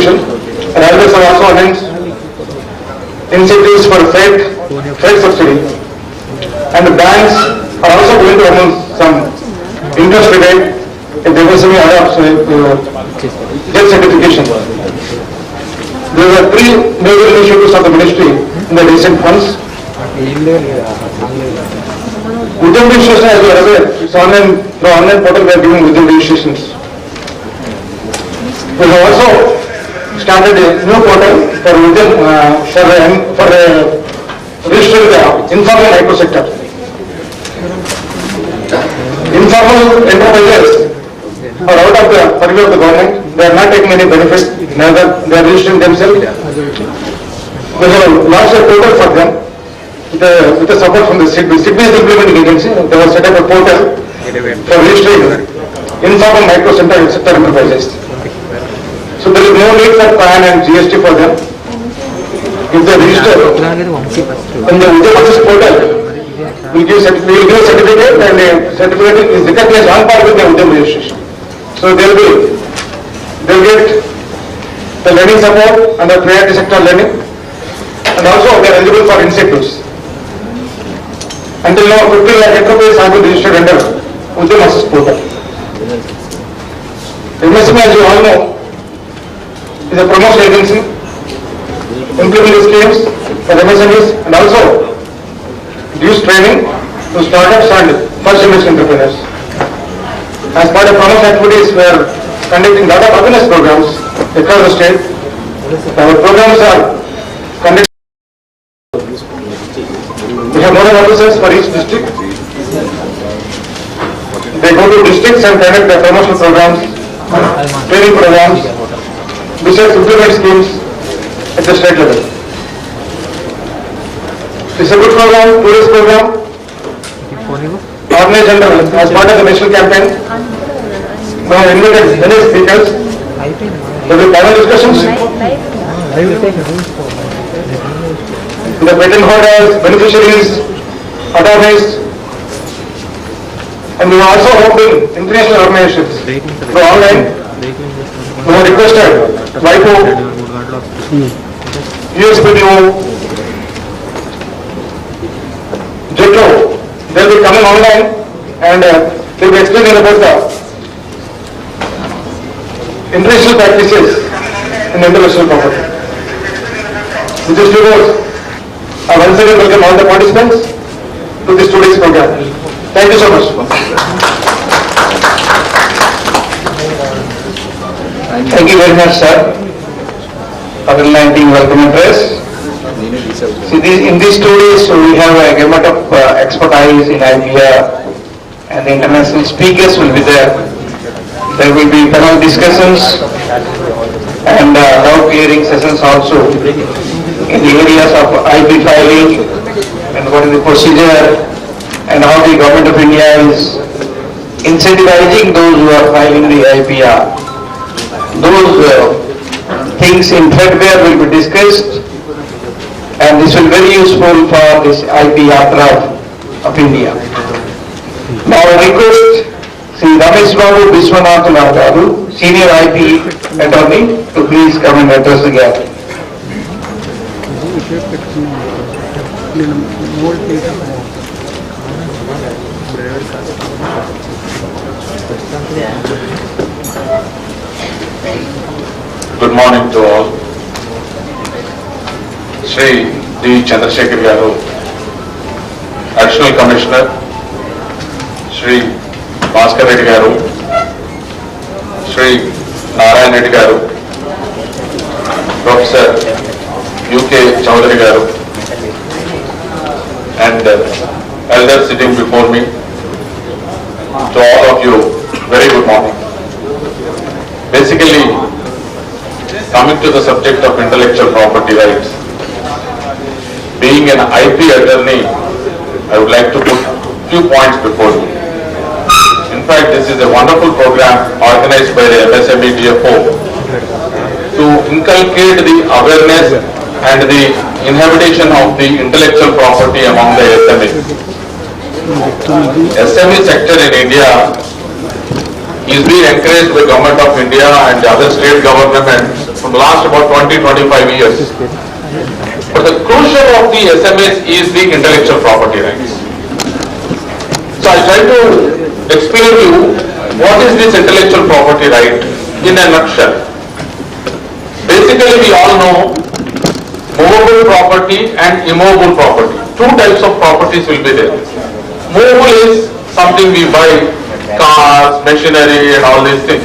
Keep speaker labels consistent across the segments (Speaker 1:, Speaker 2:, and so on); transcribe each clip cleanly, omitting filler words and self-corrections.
Speaker 1: education. Railways have also announced incentives for freight subsidy, and the banks are also going to announce some interest rebate if the MSME adopts jet certification. There are three major initiatives of the ministry in the recent months. Within registration, as you are aware, it's the online portal we are giving within registrations. We have also started a new portal for registering the informal micro sector. Informal enterprises are out of the purview of the government. They are not taking any benefit, neither they are registering themselves. We have launched a portal for them with the support from the SIDBI. SIDBI is the implementing agency. They have set up a portal for registering informal micro sector enterprises. So there is no need for PAN and GST for them. If they register on the Udyam portal, we will give a certificate, and the certificate is recognized on par with the Udyam registration. So they will get the learning support and the priority sector learning, and also they are eligible for incentives. Until now, 15 lakh enterprises have been registered under Udyam portal. MSME, as you all know, is a promotion agency implementing schemes for MSMEs and also gives training to startups and first generation entrepreneurs. As part of promotion activities, we are conducting a lot of awareness programs across the state. Our programs are conducted. We have nodal officers for each district. They go to districts and conduct their promotional programs, training programs, besides implement schemes at the state level. It's a good program, tourist program, organized as part of the national campaign. We have invited many speakers. There will be panel discussions. The patent holders, beneficiaries, attorneys, and we have also opened international organizations through online. We have requested YATRA, USPTO, DFO. They will be coming online and they will be explaining about the international practices in intellectual property. With these two words, I once again welcome all the participants to this today's program. Thank you so much.
Speaker 2: Thank you very much, sir, for the 19 welcome address. See, in these 2 days, we have a gamut of expertise in IPR, and the international speakers will be there. There will be panel discussions and doubt clearing sessions also in the areas of IP filing and what is the procedure and how the Government of India is incentivizing those who are filing the IPR. Those things in threadbare will be discussed, and this will be very useful for this IP YATRA of India. Now I request Sri Ramesh Babu Viswanathan Garu, Senior IP Attorney, to please come and address the gathering.
Speaker 3: Good morning to all. Sri D. Chandrasekhar Garu, Additional Commissioner, Sri Bhaskar Reddy Garu, Sri Narayan Reddy Garu, Professor UK Chaudhary Garu, and elders sitting before me, to all of you, very good morning. Basically, coming to the subject of intellectual property rights, being an IP attorney, I would like to put a few points before you. In fact, this is a wonderful program organized by the MSME DFO to inculcate the awareness and the inhabitation of the intellectual property among the SMEs. SME sector in India is being encouraged by Government of India and the other state governments from the last about 20-25 years. But the crucial of the SMEs is the intellectual property rights. So I try to explain to you what is this intellectual property right in a nutshell. Basically, we all know movable property and immobile property. Two types of properties will be there. Movable is something we buy, cars, machinery and all these things.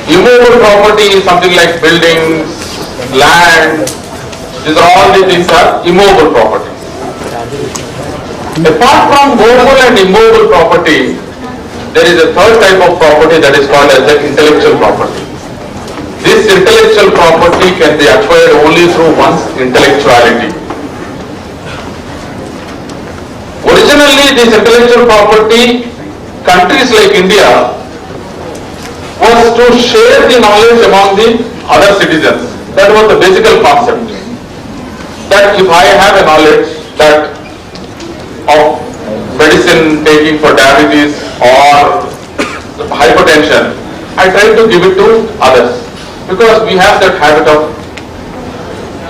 Speaker 3: Immovable property is something like buildings, land. These are all the things are immobile property. Apart from movable and immobile property, there is a third type of property that is called as the intellectual property. This intellectual property can be acquired only through one's intellectuality. Originally, this intellectual property, countries like India, was to share the knowledge among the other citizens. That was the basic concept. That if I have a knowledge that of medicine taking for diabetes or hypertension, I try to give it to others because we have that habit of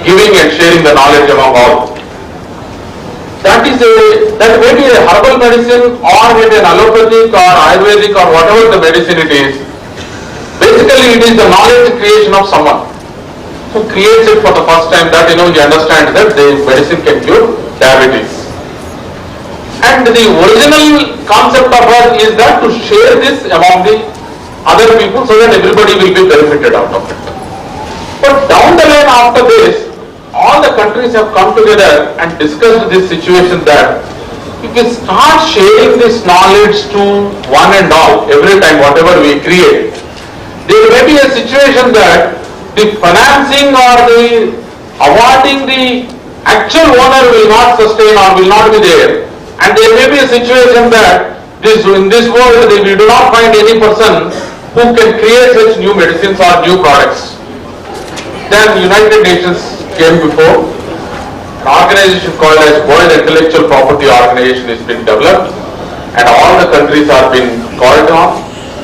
Speaker 3: giving and sharing the knowledge among all. That may be a herbal medicine or maybe an allopathic or ayurvedic or whatever the medicine it is. Basically, it is the knowledge creation of someone who creates it for the first time that you understand that the medicine can cure diabetes. And the original concept of us is that to share this among the other people so that everybody will be benefited out of it. But down the line after this, all the countries have come together and discussed this situation that if we start sharing this knowledge to one and all every time whatever we create, there may be a situation that the financing or the awarding the actual owner will not sustain or will not be there. And there may be a situation that in this world we do not find any person who can create such new medicines or new products. Then United Nations came before. An organization called as World Intellectual Property Organization has been developed and all the countries are being called on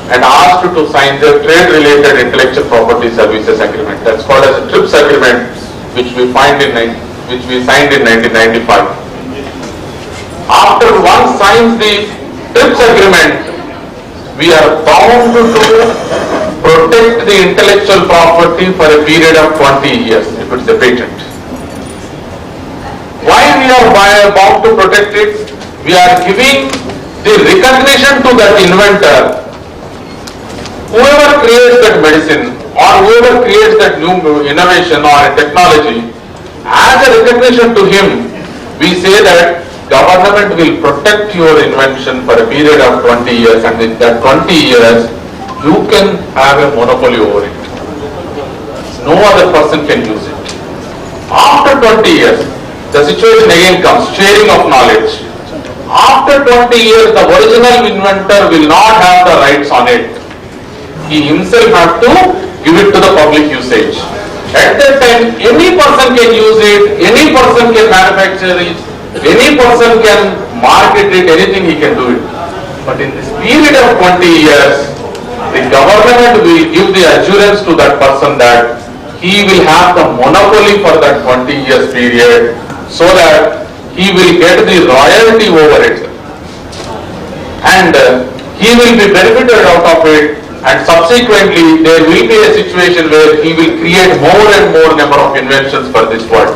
Speaker 3: and asked to sign the trade-related intellectual property services agreement. That's called as a TRIPS agreement, which we signed in 1995. After one signs the TRIPS agreement, we are bound to protect the intellectual property for a period of 20 years if it's a patent. Why we are bound to protect it? We are giving the recognition to that inventor. Whoever creates that medicine or whoever creates that new innovation or a technology, as a recognition to him, we say that government will protect your invention for a period of 20 years and in that 20 years, you can have a monopoly over it. No other person can use it. After 20 years, the situation again comes, sharing of knowledge. After 20 years, the original inventor will not have the rights on it. He himself has to give it to the public usage. At that time, any person can use it, any person can manufacture it, any person can market it, anything he can do it. But in this period of 20 years, the government will give the assurance to that person that he will have the monopoly for that 20 years period so that he will get the royalty over it. And he will be benefited out of it and subsequently there will be a situation where he will create more and more number of inventions for this world.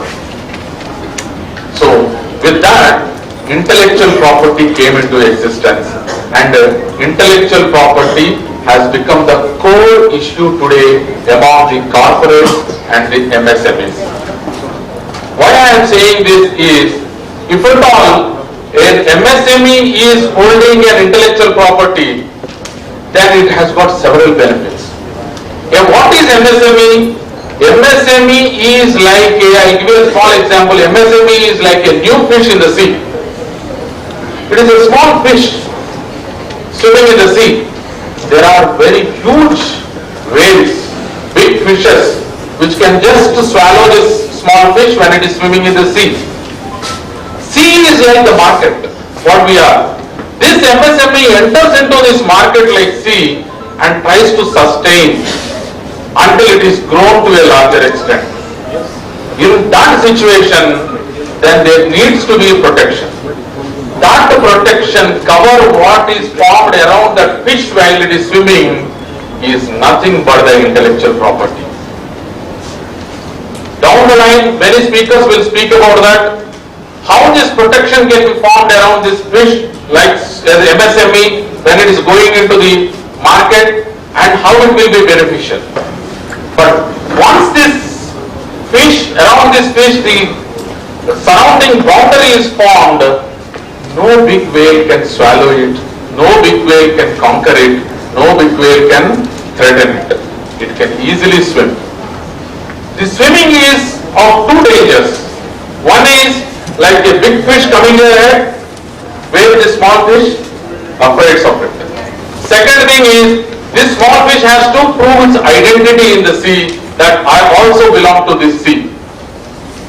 Speaker 3: So with that, intellectual property came into existence and intellectual property has become the core issue today among the corporates and the MSMEs. Why I am saying this is, if at all an MSME is holding an intellectual property, then it has got several benefits. And what is MSME? MSME is like, I give you a small example, MSME is like a new fish in the sea. It is a small fish swimming in the sea. There are very huge whales, big fishes, which can just swallow this small fish when it is swimming in the sea. Sea is like the market, what we are. This MSME enters into this market like sea and tries to sustain until it is grown to a larger extent. In that situation, then there needs to be protection. That protection cover what is formed around that fish while it is swimming is nothing but the intellectual property. Down the line, many speakers will speak about that, how this protection can be formed around this fish like MSME when it is going into the market and how it will be beneficial. But once this fish, around this fish, the surrounding boundary is formed, no big whale can swallow it, no big whale can conquer it, no big whale can threaten it. It can easily swim. The swimming is of two dangers. One is like a big fish coming ahead, where the small fish afraid of it. Second thing is, this small fish has to prove its identity in the sea, that I also belong to this sea.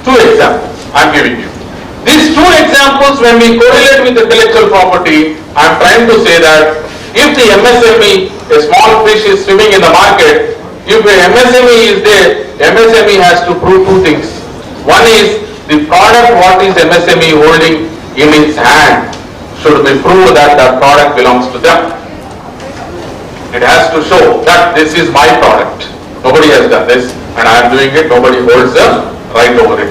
Speaker 3: Two examples I am giving you. These two examples, when we correlate with intellectual property, I am trying to say that if the MSME, a small fish is swimming in the market, if a MSME is there, MSME has to prove two things. One is the product what is MSME holding in its hand should be proved that the product belongs to them. It has to show that this is my product. Nobody has done this and I am doing it, nobody holds the right over it.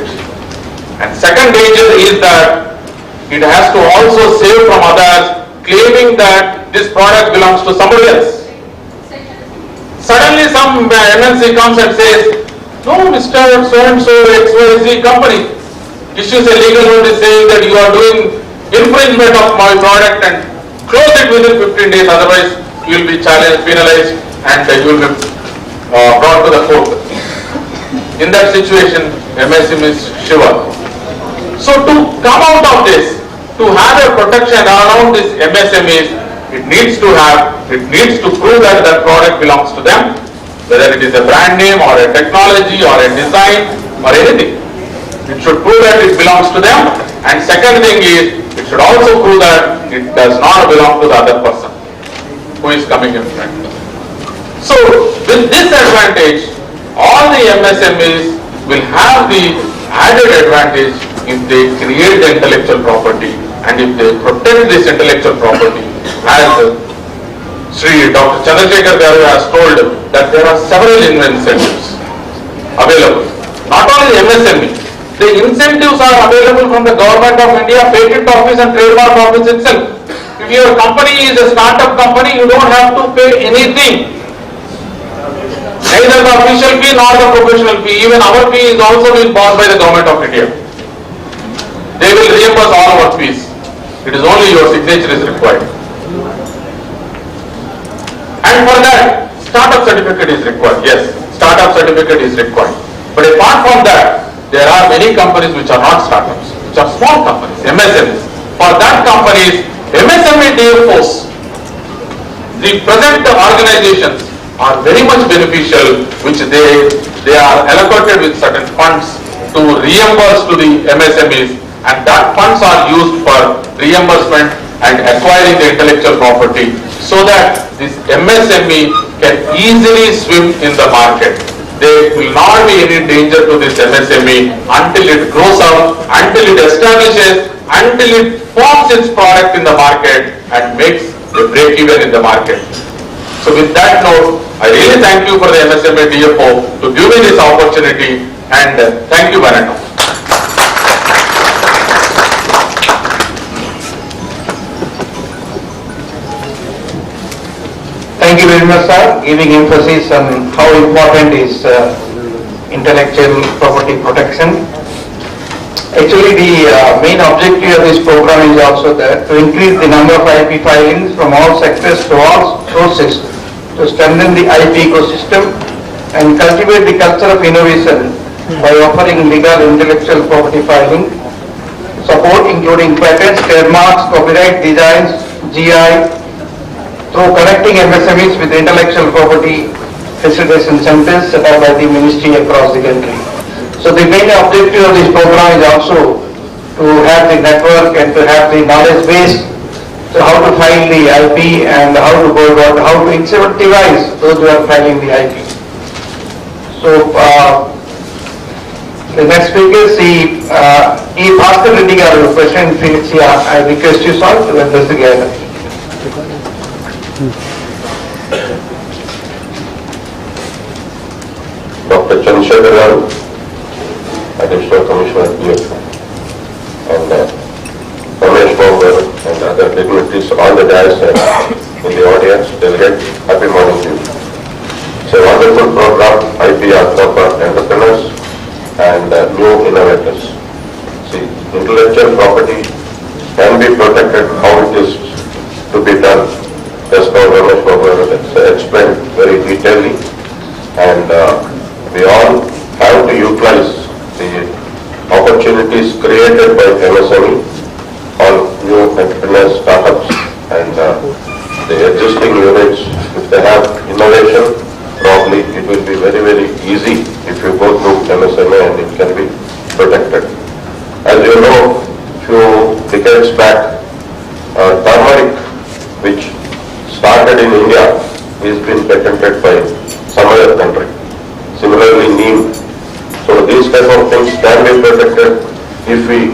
Speaker 3: And second danger is that it has to also save from others claiming that this product belongs to somebody else. Suddenly some MNC comes and says, no, Mr. So-and-so XYZ company issues a legal notice saying that you are doing infringement of my product and close it within 15 days, otherwise you will be challenged, penalized and you will be brought to the court. In that situation, MSME is shiver. So to come out of this, to have a protection around this MSMEs, it needs to prove that that product belongs to them, whether it is a brand name or a technology or a design or anything. It should prove that it belongs to them, and second thing is, it should also prove that it does not belong to the other person who is coming in front. So with this advantage, all the MSMEs will have the added advantage if they create the intellectual property and if they protect this intellectual property. As Sri Dr. Chandrasekhar Garu has told that there are several incentives available. Not only MSME, the incentives are available from the Government of India, Patent Office and Trademark Office itself. If your company is a startup company, you don't have to pay anything. Neither the official fee nor the professional fee. Even our fee is also being borne by the Government of India. They will reimburse all our fees. It is only your signature is required. And for that, startup certificate is required. Yes, startup certificate is required. But apart from that, there are many companies which are not startups, which are small companies, MSMEs. For that companies, MSME DFOs, the present organizations are very much beneficial, which they are allocated with certain funds to reimburse to the MSMEs, and that funds are used for reimbursement and acquiring the intellectual property so that this MSME can easily swim in the market. There will not be any danger to this MSME until it grows up, until it establishes, until it forms its product in the market and makes a break even in the market. So with that note, I really thank you for the MSME DFO to give me this opportunity, and thank you, Banato.
Speaker 2: Thank you very much, sir, giving emphasis on how important is intellectual property protection. Actually, the main objective of this program is also that to increase the number of IP filings from all sectors to all sources, to strengthen the IP ecosystem and cultivate the culture of innovation by offering legal intellectual property filing support, including patents, trademarks, copyright, designs, GI, through connecting MSMEs with intellectual property facilitation centers set up by the ministry across the country. So the main objective of this program is also to have the network and to have the knowledge base, so how to file the IP and how to go about, how to incentivize those who are filing the IP. So, the next speaker is E. Bhaskar Reddy garu, President FINICIA. I request you all to address the gathering.
Speaker 4: Dr. Chandrasekhar garu, Additional Commissioner DFO, and Ramesh Babu garu and other dignitaries on the dais and in the audience, delegate, happy morning to you. It's a wonderful program, IP YATRA for entrepreneurs and new innovators. See, intellectual property can be protected, how it is to be done. Just now Ramesh Babu has explained very detailedly, and we all have to utilize the opportunities created by MSME, all new entrepreneurs, startups, and the existing units. If they have innovation, probably it will be very, very easy if you go through MSME and it can be protected. As you know, few decades back, turmeric, which started in India, is been patented by some other country. Similarly, neem. So these type of things can be protected if we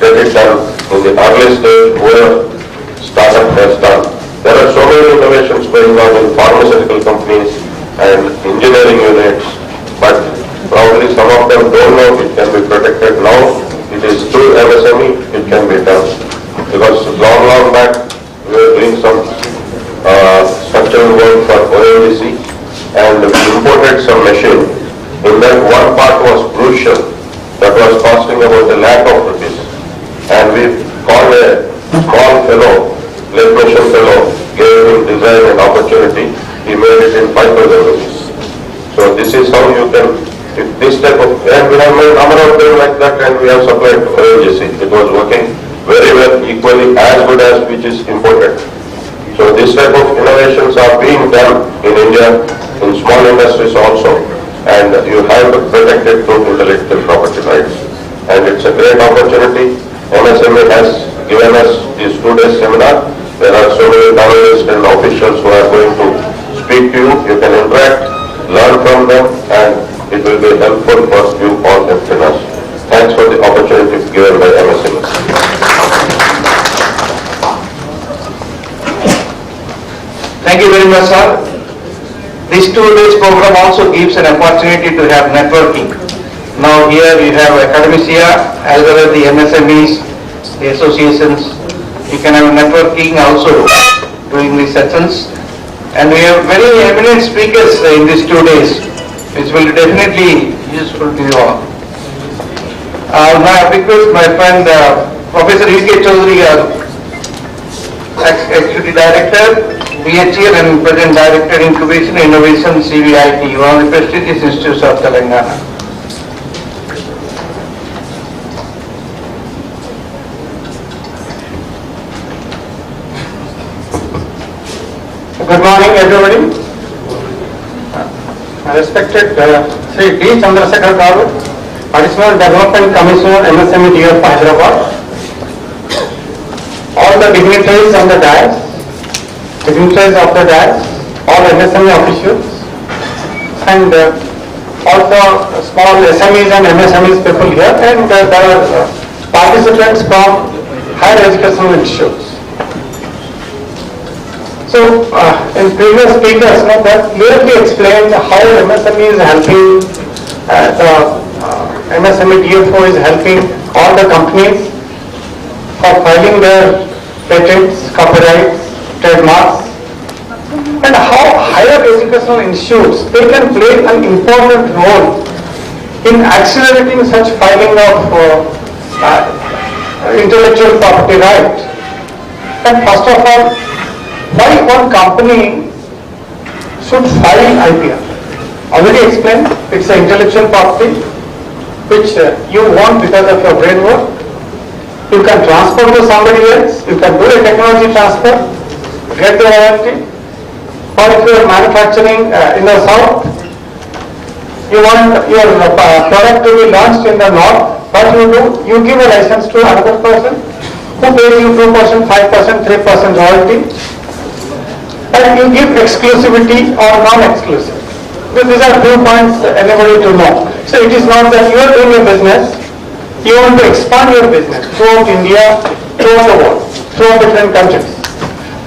Speaker 4: get it done in the early stage where startup has done. There are so many innovations going on in pharmaceutical companies and engineering units, but probably some of them don't know it can be protected. Now it is through MSME it can be done, because long back we were doing some structural work for ONGC and we imported some machine. In that one part was crucial, that was costing about ₹1,00,000, and we called a small fellow, electrician fellow, gave him design and opportunity. He made it in ₹5,000. So this is how you can, if this type of, and we have made number of them like that, and we have supplied to ONGC. It was working very well, equally as good as which is imported. So this type of innovations are being done in India, in small industries also, and you have to protect it through intellectual property rights. And it's a great opportunity. MSME has given us this 2-day seminar. There are so many journalists and officials who are going to speak to you. You can interact, learn from them, and it will be helpful for you all entrepreneurs. Thanks for the opportunity given by MSME.
Speaker 2: Thank you very much, sir. This 2 days program also gives an opportunity to have networking. Now here we have academia as well as the MSMEs, the associations. You can have networking also during these sessions. And we have very eminent speakers in these 2 days, which will be definitely useful to you all. Now I request my friend Professor U.K. Chaudhary, Executive Director, BHL and President Director Incubation Innovation CVIT, one of the prestigious institutes of Telangana.
Speaker 5: Good morning, everybody. Respected Sri D. Chandrasekhar garu, Additional Development Commissioner, MSME DFO Hyderabad. All the dignitaries on the dais, all MSME officials, and also small SMEs and MSMEs people here, and there are participants from higher educational institutes. So, in previous speakers, that clearly explained how MSME is helping, the MSME DFO is helping all the companies for filing their patents, copyrights, trademarks, and how higher educational institutes, they can play an important role in accelerating such filing of intellectual property right. And first of all, why one company should file IPR? Already explained, it's an intellectual property which you want because of your brain work. You can transfer to somebody else, you can do a technology transfer, get the royalty. Or if you are manufacturing in the south, you want your product to be launched in the north, what you do, you give a license to another person who pays you 2%, 5%, 3% royalty. And you give exclusivity or non-exclusive. Because these are few points anybody to know. So it is not that you are doing a business, you want to expand your business throughout India, throughout the world, throughout different countries.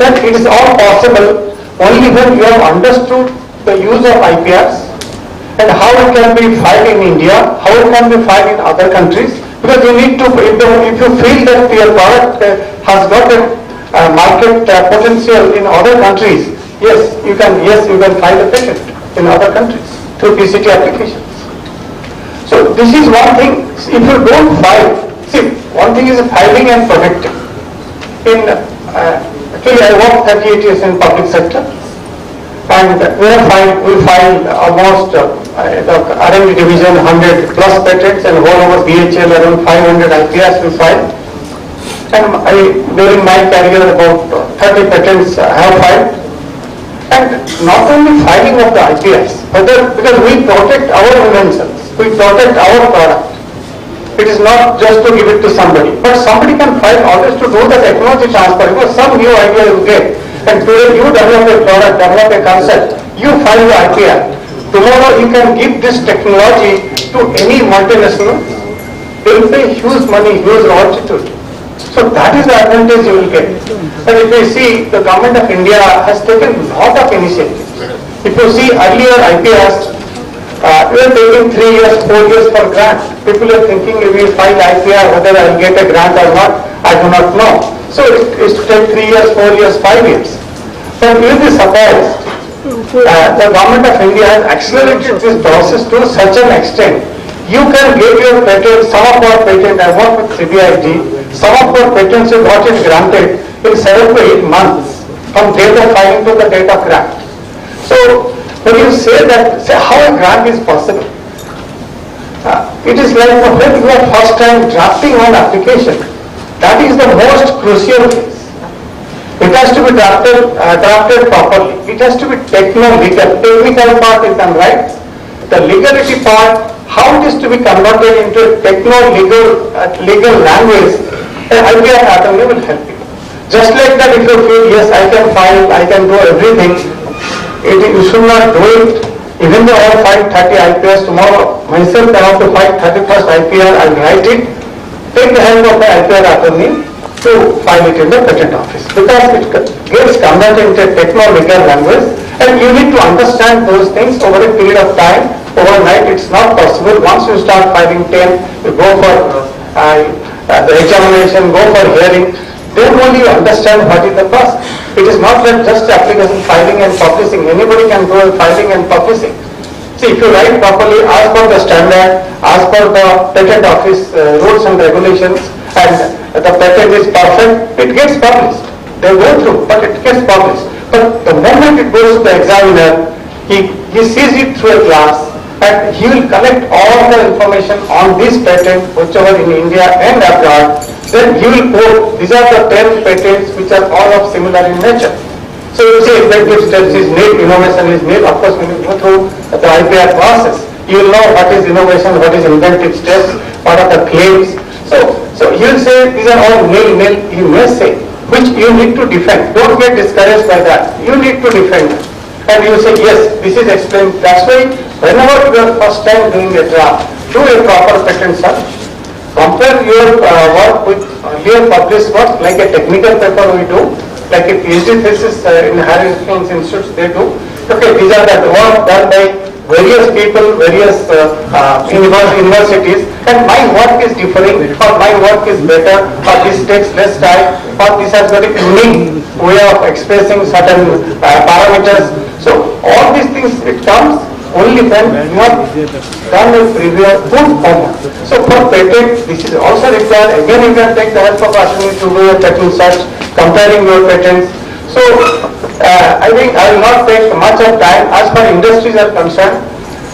Speaker 5: That it is all possible only when you have understood the use of IPRs and how it can be filed in India, how it can be filed in other countries. Because you need to, if you feel that your product has got a market potential in other countries, yes, you can file a patent in other countries through PCT applications. So this is one thing. If you don't file, see, one thing is filing and protecting. Actually I worked 38 years in public sector, and we filed almost the R&D division 100 plus patents, and whole over BHL around 500 IPRs we filed. And during my career about 30 patents I have filed. And not only filing of the IPRs, but because we protect our inventions, we protect our product. It is not just to give it to somebody, but somebody can file always to do the technology transfer. Because some new idea you get, and today you develop a product, develop a concept, you file the IPR. Tomorrow you can give this technology to any multinational, they will pay huge money, huge royalty. So that is the advantage you will get. And if you see, the government of India has taken a lot of initiatives. If you see earlier IPRs, we are taking 3 years, 4 years for grant. People are thinking if we file IPR, whether I will get a grant or not, I do not know. So it is to take 3 years, 4 years, 5 years. But you will be surprised. The government of India has accelerated this process to such an extent. You can get your patent, some of our patent, I work with CBID, some of our patents you got it granted in 7 to 8 months from date of filing to the date of grant. So when you say that, say how a grant is possible, it is like when you are first time drafting one application, that is the most crucial case. It has to be drafted properly. It has to be techno-legal. Technical part you can write. The legality part, how it is to be converted into a techno-legal legal language, an IPR attorney will help you. Just like that, if you feel, yes, I can file, I can do everything, you should not do it. Even though I have filed 30 IPRs tomorrow, myself I have to file 31st IPR, I will write it. Take the help of the IPR attorney to file it in the patent office, because it gets converted into a techno-legal language, and you need to understand those things over a period of time. Overnight it's not possible. Once you start filing 10, you go for the examination, go for hearing, then only you understand what is the process. It is not like just application filing and publishing. Anybody can do filing and publishing. See, if you write properly, as per the standard, as per the patent office rules and regulations, and the patent is perfect, it gets published. They go through, but it gets published. But the moment it goes to the examiner, he sees it through a glass, and he will collect all the information on this patent, whichever in India and abroad. Then he will quote, these are the 10 patents which are all of similar in nature. So you say inventive steps is nil, innovation is nil. Of course, when you go through the IPR process, you will know what is innovation, what is inventive steps, what are the claims. So he will say these are all nil, he may say, which you need to defend. Don't get discouraged by that. You need to defend. And you say, yes, this is explained. That's why whenever you are first time doing a draft, do a proper patent search. Compare your work with earlier published work, like a technical paper we do, like a PhD thesis in higher education institutes they do. Okay, these are the work done by various people, various universities, and my work is differing, or my work is better, or this takes less time, or this has got a unique way of expressing certain parameters. So all these things, it comes only when you have done a previous good homework. So for patent, this is also required. Again, you can take the help of attorney to do a patent search, comparing your patents. So I think I will not take much of time as far industries are concerned.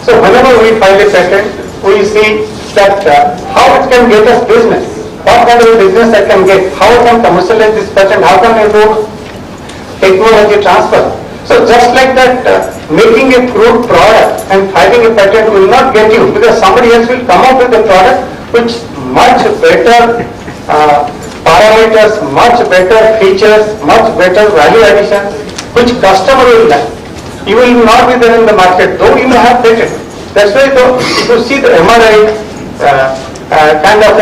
Speaker 5: So whenever we file a patent, we see that how it can get us business. What kind of business I can get? How I can commercialize this patent? How can I do technology transfer? So just like that, making a crude product and filing a patent will not get you, because somebody else will come up with a product which much better parameters, much better features, much better value addition, which customer will like. you will not be there in the market, though you may have patent. That's why if you see the MRI kind of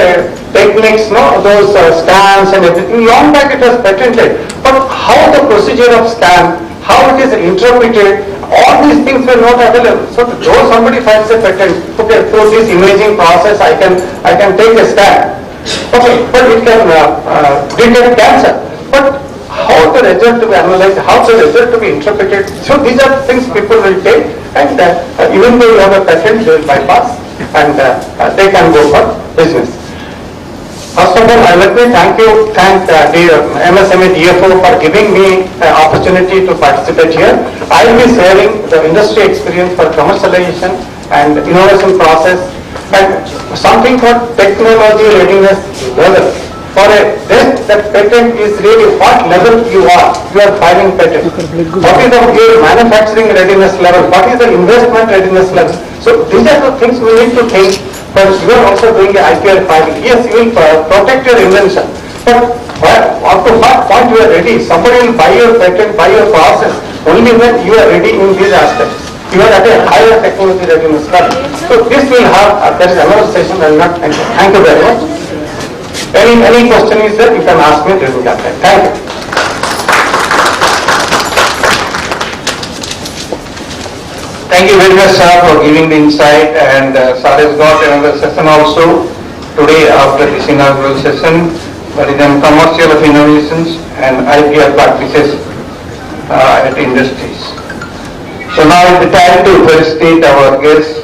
Speaker 5: techniques, no, those scans and everything, long back it was patented. But how the procedure of scan, how it is interpreted, all these things were not available. So though somebody files a patent, okay, through this imaging process I can take a scan. Okay, but it can detect cancer. But how the result to be analyzed, how the result to be interpreted. So these are things people will take, and even though you have a patent, they will bypass, and they can go for business. First of all, let me thank MSME DFO for giving me an opportunity to participate here. I will be sharing the industry experience for commercialization and innovation process, and something called technology readiness level. For that patent is really what level you are filing patent. What is your manufacturing readiness level? What is the investment readiness level? So these are the things we need to think. But you are also doing the IPR filing. Yes, you will protect your invention. But up to what point you are ready? Somebody will buy your patent, buy your process only when you are ready in these aspects. You are at a higher technology readiness level. So this will have, there is another session. I will not thank you. Thank you very much. Any question is there, you can ask me during that time. Thank you.
Speaker 2: Thank you very much, sir, for giving the insight, and sir has got another session also today after this inaugural session, but in commercial of innovations and IPR practices at industries. So now is the time to felicitate our guests.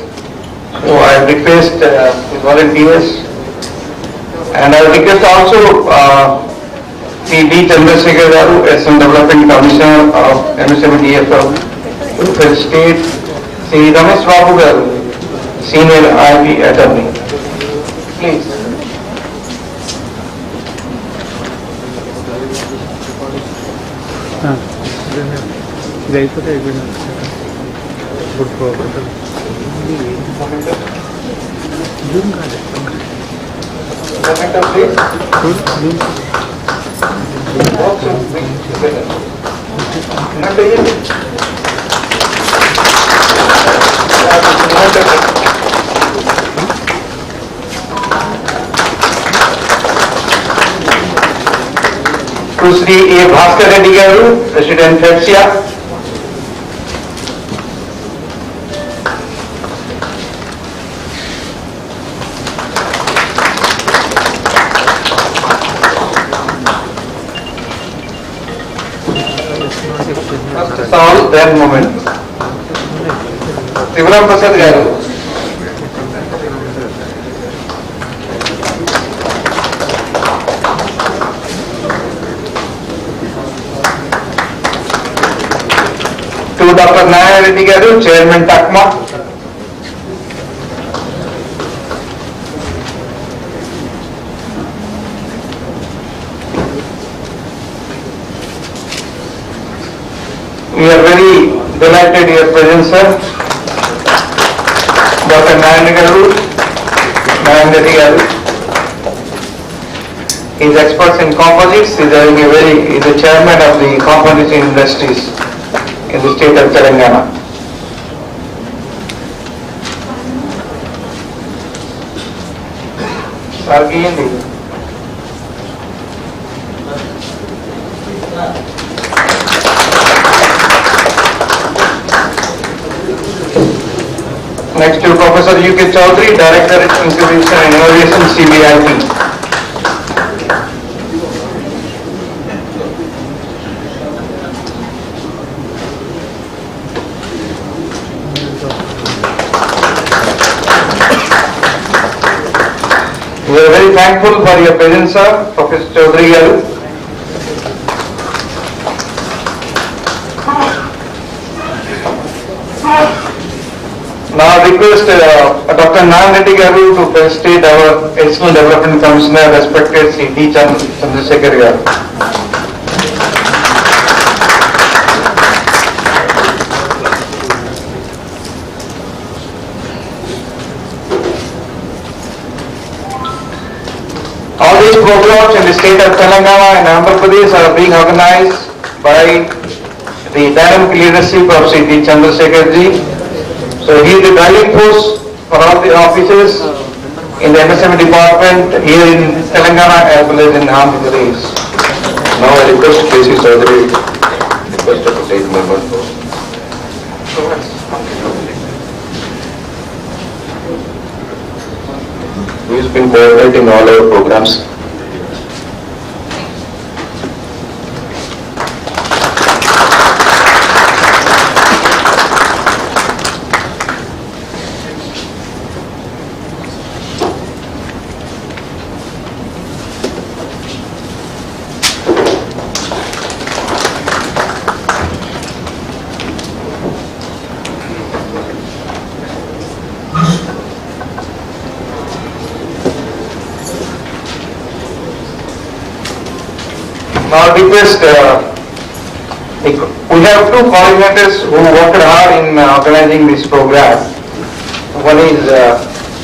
Speaker 2: So I request the volunteers, and I request also the D. Chandrasekhar Garu, SM Development Commissioner of MSME DFO, to felicitate Sri Ramesh Babu Garu, Senior IP Attorney. Please. To Sri A. Bhaskar Reddy Garu, President FEDSIA. First sound, then moment. Trivaram Prasad Garu. To Dr. Nayana Reddy Garu, Chairman TACMA. We are very delighted your presence, sir. Dr. Nayana Reddy Garu. He is expert in composites. He is the chairman of the composites industries in the state of Telangana. Sargindi. Next to Professor U.K. Chaudhary, Director Incubation and Innovation, CBIT. We are very thankful for your presence, sir, Professor Chaudhary Garu. Now I request Dr. Nayana Reddy Garu to felicitate our Additional Development Commissioner, respected Sri D. Chandrasekhar Garu. All these programs in the state of Telangana and Andhra Pradesh are being organized by the dynamic leadership of Sri Chandrasekhar ji. So he is the driving force for all the officers in the MSME department here in Telangana as well as in Andhra Pradesh.
Speaker 4: Now I request K.C. Chaudhary, requested to take my word. He has been coordinating all our programs.
Speaker 2: Now request, we have two coordinators who worked hard in organizing this program. One is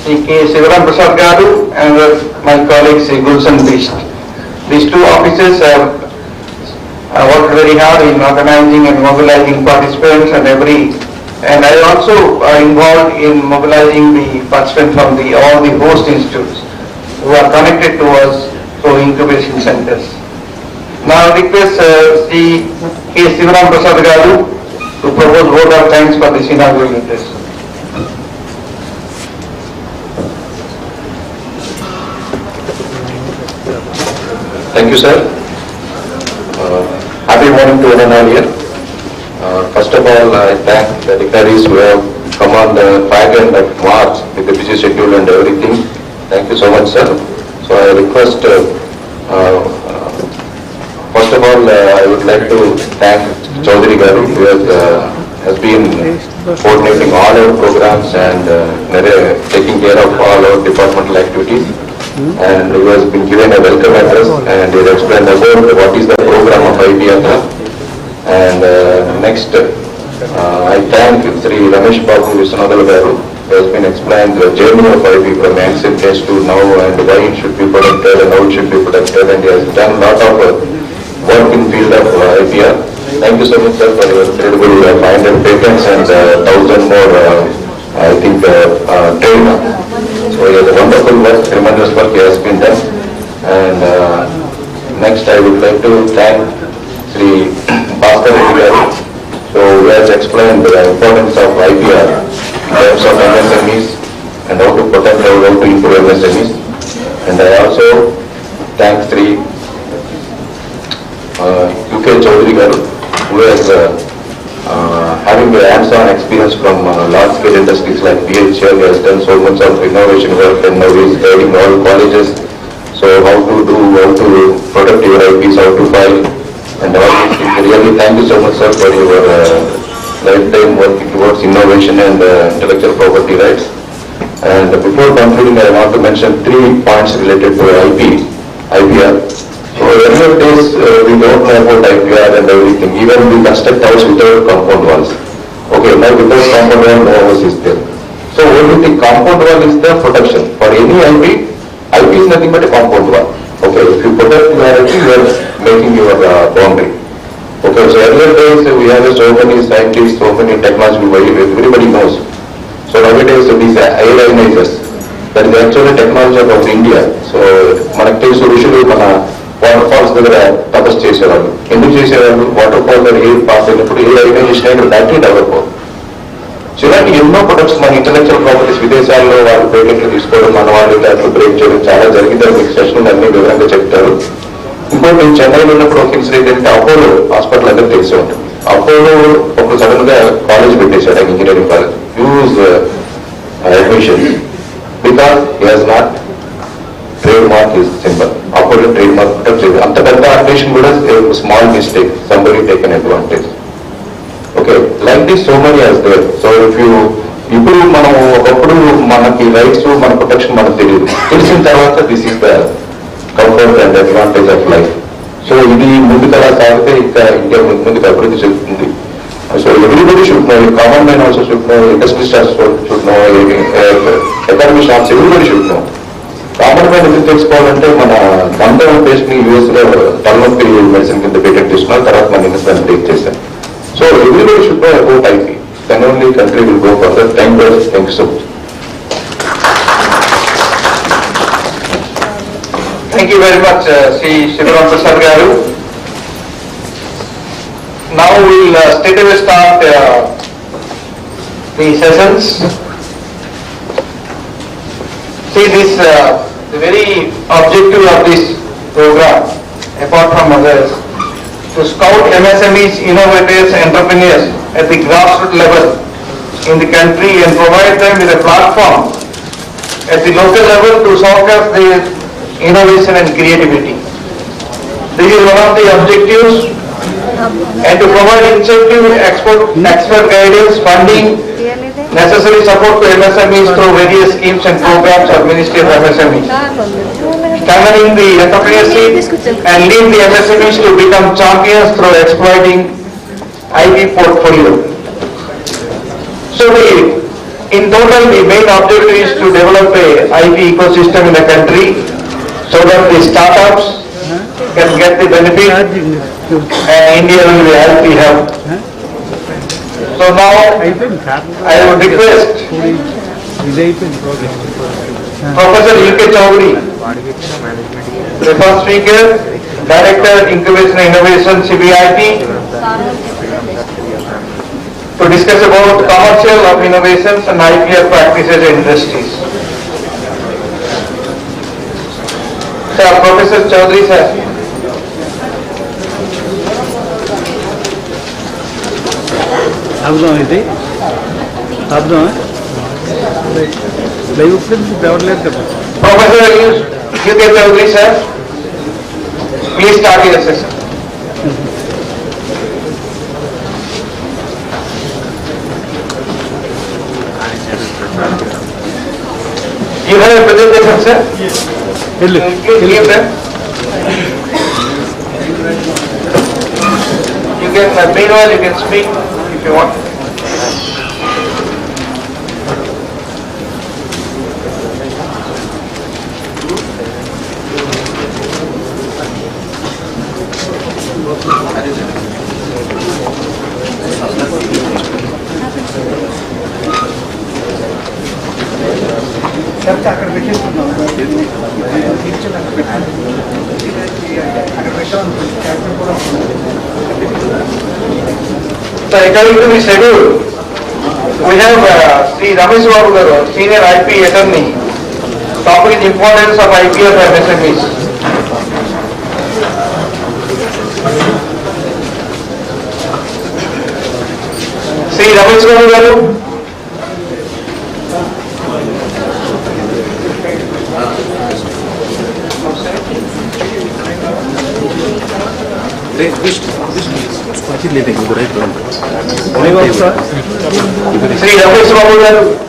Speaker 2: Sri K. Sivaram Prasad Garu and my colleague Sri Gulshan Bisht. These two officers have worked very hard in organizing and mobilizing participants and I also involved in mobilizing the participants from all the host institutes who are connected to us through incubation centers. Now I request Sri K. Sivaram Prasad Garu to propose vote of thanks for this inaugural address.
Speaker 4: Thank you, sir. Happy morning to one and all here. First of all, I thank the dignitaries who have come on the fag end of March with the busy schedule and everything. Thank you so much, sir. So I request, first of all, I would like to thank Chaudhary Garu, who has been coordinating all our programs and taking care of all our departmental activities. And he has been given a welcome address and he has explained about what is the program of YATRA. And next, I thank Sri Ramesh Babu Viswanathan Garu, who has been explained the journey of IP from ancient days to now and why it should be protected and how it should be protected, and he has done a lot of work in field of IPR. Thank you so much, sir, for your incredible 500 patents and 1,000 more, I think, trade. So he has a wonderful work, tremendous work he has been done. And next I would like to thank Sri Bhaskar Reddy Garu, so who has explained the importance of IPR in terms of MSMEs and how to protect or how to improve MSMEs. And I also thank Sri UK Chaudhary Garu, who has having a hands-on experience from large-scale industries like PHL. He has done so much of innovation work and now he is guiding all colleges. So how to protect your IPs, how to file and all these things. Really thank you so much, sir, for your lifetime work towards innovation and intellectual property rights. And before concluding, I want to mention 3 points related to IPR. So earlier days, we don't know about IPR and everything. Even we construct house without compound walls. Okay, now without compound wall, no house is there. So only the compound wall is the protection. For any IP is nothing but a compound wall. Okay, if you protect your IP, you are making your boundary. Okay, so earlier days, we have so many scientists, so many technology, everybody knows. So nowadays, these ionizers, that is actually technology of India. So, మనకు తెలుసు ఋషులు మన water falls దగ్గర తపస్సు చేసేవాళ్ళు. ఎందుకు చేసేవాళ్ళు? Water fall దగ్గర ఎయిర్ పాస్ అయినప్పుడు ఎయిర్ ఐనైజేషన్ అయిన బ్యాటరీ డెవలప్ అవుతుంది. సో ఇలాంటి ఎన్నో ప్రొడక్ట్స్ మన ఇంటలెక్చువల్ ప్రాపర్టీస్ విదేశాల్లో వాళ్ళు పేటెంట్లు తీసుకోవడం, మన వాళ్ళు అట్లా బ్రేక్ చేయడం చాలా జరిగిందని మీకు సెషన్ అన్ని వివరంగా చెప్తారు. ఇంకోటి నేను చెన్నైలో ఉన్నప్పుడు ఒక ఇన్సిడెంట్ అంటే అపోలో హాస్పిటల్ దగ్గర తెలిసి ఉంటుంది. అపోలో ఒక సడన్ గా కాలేజ్ పెట్టేశాడు, engineering college. Use admission because he has not trademark his symbol. Apollo trademark protect చేయదు. అంత పెద్ద అడ్మిషన్ కూడా small mistake, somebody taken advantage. Okay, like this so many has there. So if you ఇప్పుడు మనం ఒకప్పుడు మనకి rights మన protection మనకు తెలియదు, తెలిసిన తర్వాత this is the comfort and advantage of life. So ఇది ముందుకు అలా సాగితే ఇంకా ఇండియా ముందుకు అభివృద్ధి చెందుతుంది. So everybody should know, common man also should know, industry stars should know, economy stars everybody should know. Common man ఎందుకు తెలుసుకోవాలంటే మన దంతం పేస్ట్ ని యూఎస్ లో తలనొప్పి మెడిసిన్ కింద పేటెంట్ తీసుకున్నారు, తర్వాత మన ఇండస్ట్రీ బ్రేక్ చేశారు. So everybody should know about IP. Then only country will go further. Thank you so much.
Speaker 2: Thank you very much, Sri Shivaram Prasad Garu. Now we will straight away start the sessions. See, this the very objective of this program, apart from others, to scout MSMEs, innovators, entrepreneurs at the grassroots level in the country and provide them with a platform at the local level to showcase their innovation and creativity. This is one of the objectives, and to provide incentive, expert guidance, funding, necessary support to MSMEs through various schemes and programs of Ministry of MSME. Strengthening the entrepreneurship and lead the MSMEs to become champions through exploiting IP portfolio. So in total, the main objective is to develop a IP ecosystem in the country so that the startups can get the benefit and India will be a healthy hub. So now I would request Professor U.K. Chaudhary, the first speaker, Director Incubation and Innovation CBIT, to discuss about commercial of innovations and IPR practices and industries. Sir, Professor Chaudhary sir. Professor U.K. Chaudhary sir, please start your session. You have a presentation, sir? Yes. Give them. You can, meanwhile, you can speak if you want. So according to the schedule, we have Sri Ramesh Babu Garu, Senior IP Attorney, topic is importance of IPR for MSMEs. Sri Ramesh Babu Garu. Sri Ramesh Babu Garu.